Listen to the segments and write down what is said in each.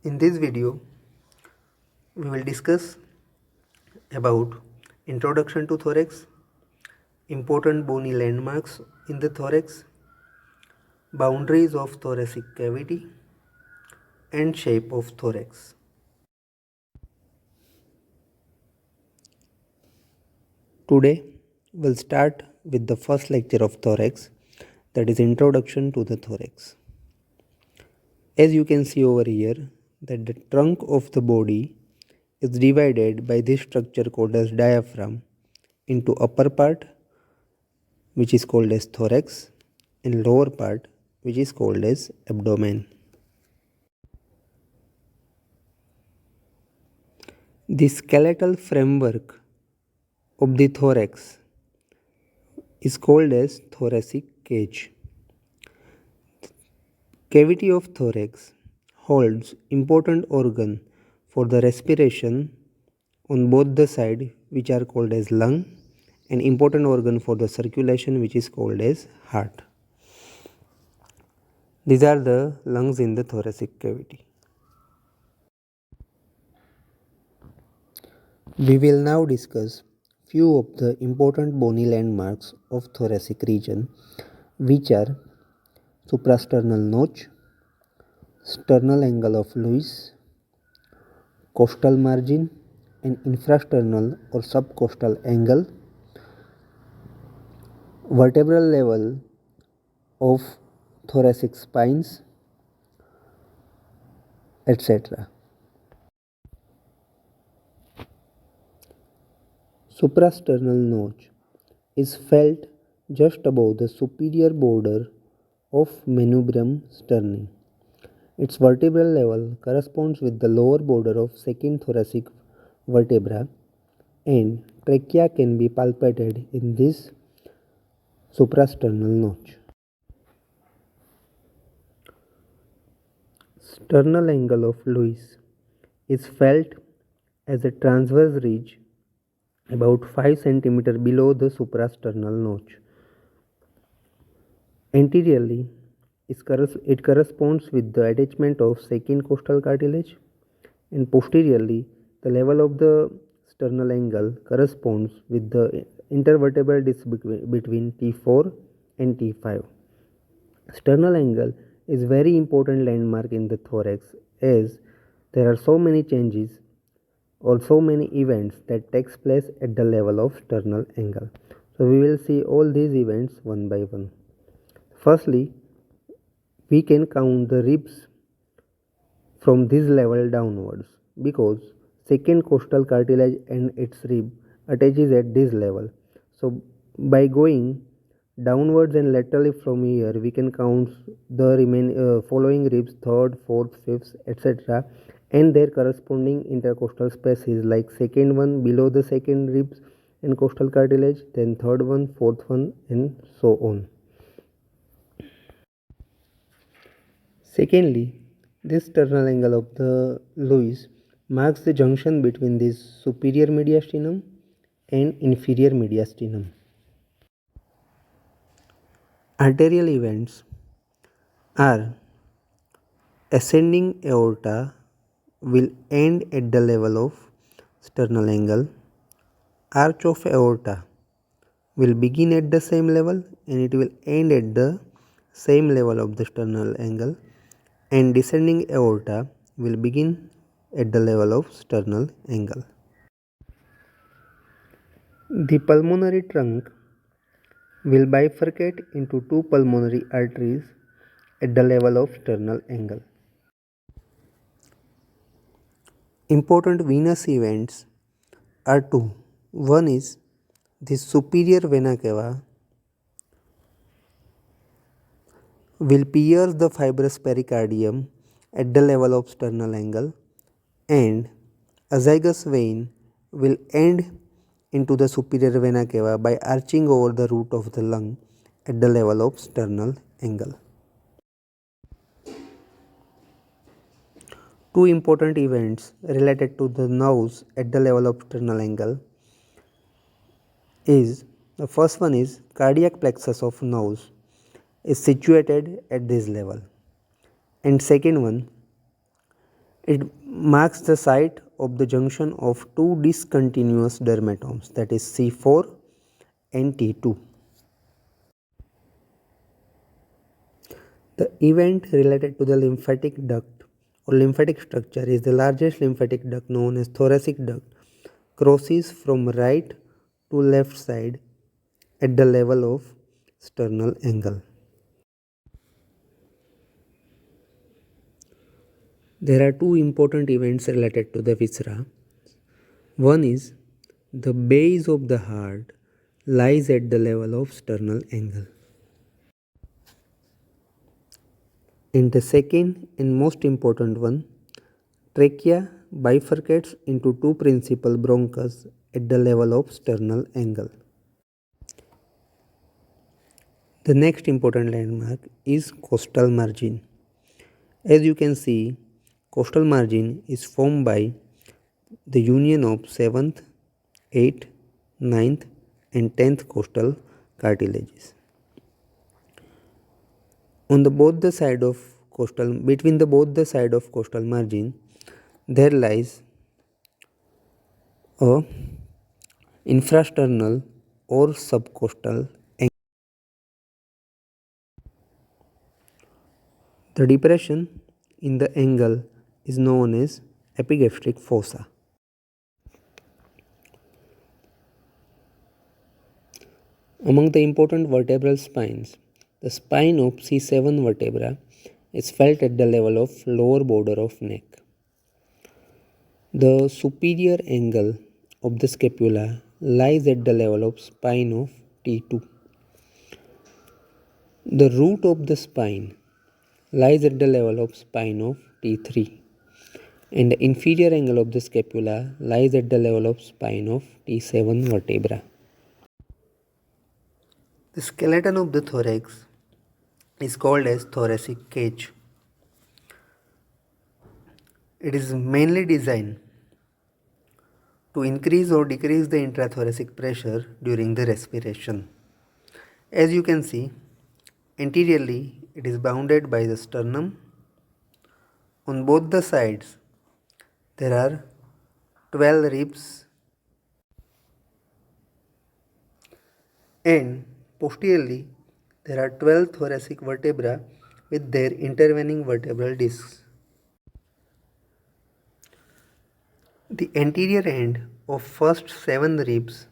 In this video, we will discuss about introduction to thorax, important bony landmarks in the thorax, boundaries of thoracic cavity, and shape of thorax. Today, we'll start with the first lecture of thorax, that is introduction to the thorax. As you can see over here, that the trunk of the body is divided by this structure called as diaphragm into upper part, which is called as thorax, and lower part, which is called as abdomen. The skeletal framework of the thorax is called as thoracic cage. Cavity of thorax holds important organ for the respiration on both the side, which are called as lung, and important organ for the circulation, which is called as heart. These are the lungs in the thoracic cavity. We will now discuss few of the important bony landmarks of thoracic region, which are suprasternal notch, sternal angle of Lewis, costal margin, and infrasternal or subcostal angle, vertebral level of thoracic spines, etc. Suprasternal notch is felt just above the superior border of manubrium sterni. Its vertebral level corresponds with the lower border of second thoracic vertebra, and trachea can be palpated in this suprasternal notch. Sternal angle of Lewis is felt as a transverse ridge about 5 cm below the suprasternal notch. Anteriorly, it corresponds with the attachment of second costal cartilage, and posteriorly, the level of the sternal angle corresponds with the intervertebral disc between T4 and T5. Sternal angle is very important landmark in the thorax, as there are so many changes or so many events that takes place at the level of sternal angle. So we will see all these events one by one. Firstly, we can count the ribs from this level downwards, because second costal cartilage and its rib attaches at this level. So by going downwards and laterally from here, we can count the following ribs, third, fourth, fifth, etc., and their corresponding intercostal spaces, like second one below the second ribs and costal cartilage, then third one, fourth one, and so on. Secondly, this sternal angle of the Lewis marks the junction between this superior mediastinum and inferior mediastinum. Arterial events are ascending aorta will end at the level of sternal angle, arch of aorta will begin at the same level and it will end at the same level of the sternal angle, and descending aorta will begin at the level of sternal angle. The pulmonary trunk will bifurcate into two pulmonary arteries at the level of sternal angle. Important venous events are two. One is the superior vena cava will pierce the fibrous pericardium at the level of sternal angle, and azygous vein will end into the superior vena cava by arching over the root of the lung at the level of sternal angle. Two important events related to the nerves at the level of sternal angle is, the first one is cardiac plexus of nerves is situated at this level, and second one, It marks the site of the junction of two discontinuous dermatomes, that is C4 and T2. The event related to the lymphatic duct or lymphatic structure is the largest lymphatic duct known as thoracic duct crosses from right to left side at the level of sternal angle. There are two important events related to the viscera. One is the base of the heart lies at the level of sternal angle. And the second and most important one, trachea bifurcates into two principal bronchus at the level of sternal angle. The next important landmark is costal margin. As you can see, costal margin is formed by the union of 7th, 8th, 9th and 10th costal cartilages. On the both the side of costal, between the both the side of costal margin, there lies a infrasternal or subcostal angle. The depression in the angle is known as epigastric fossa. Among the important vertebral spines, the spine of C7 vertebra is felt at the level of lower border of neck. The superior angle of the scapula lies at the level of spine of T2. The root of the spine lies at the level of spine of T3 and the inferior angle of the scapula lies at the level of spine of T7 vertebra. The skeleton of the thorax is called as thoracic cage. It is mainly designed to increase or decrease the intrathoracic pressure during the respiration. As you can see, anteriorly it is bounded by the sternum. On both the sides there are 12 ribs and posteriorly there are 12 thoracic vertebrae with their intervening vertebral discs. The anterior end of first 7 ribs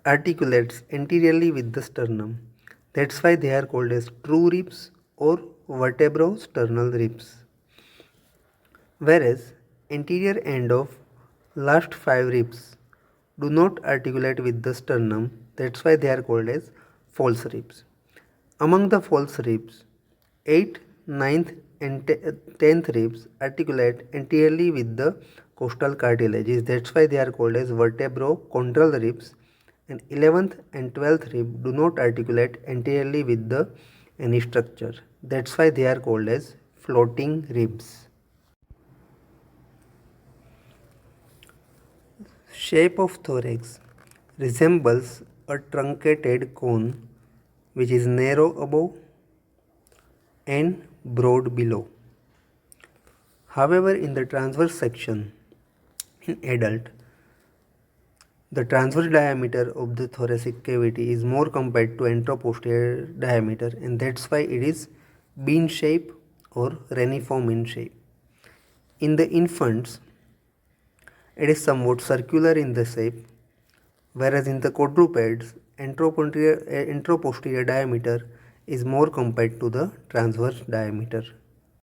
articulates anteriorly with the sternum. That's why they are called as true ribs or vertebrosternal ribs. Whereas anterior end of last 5 ribs do not articulate with the sternum, that's why they are called as false ribs. Among the false ribs, 8th, 9th and 10th ribs articulate anteriorly with the costal cartilages, that's why they are called as vertebrochondral ribs, and 11th and 12th rib do not articulate anteriorly with the any structure, that's why they are called as floating ribs. Shape of thorax resembles a truncated cone which is narrow above and broad below. However, in the transverse section in adult, the transverse diameter of the thoracic cavity is more compared to anteroposterior diameter, and that's why it is bean shape or reniform in shape. In the infants, it is somewhat circular in the shape, whereas in the quadrupeds, anteroposterior diameter is more compared to the transverse diameter.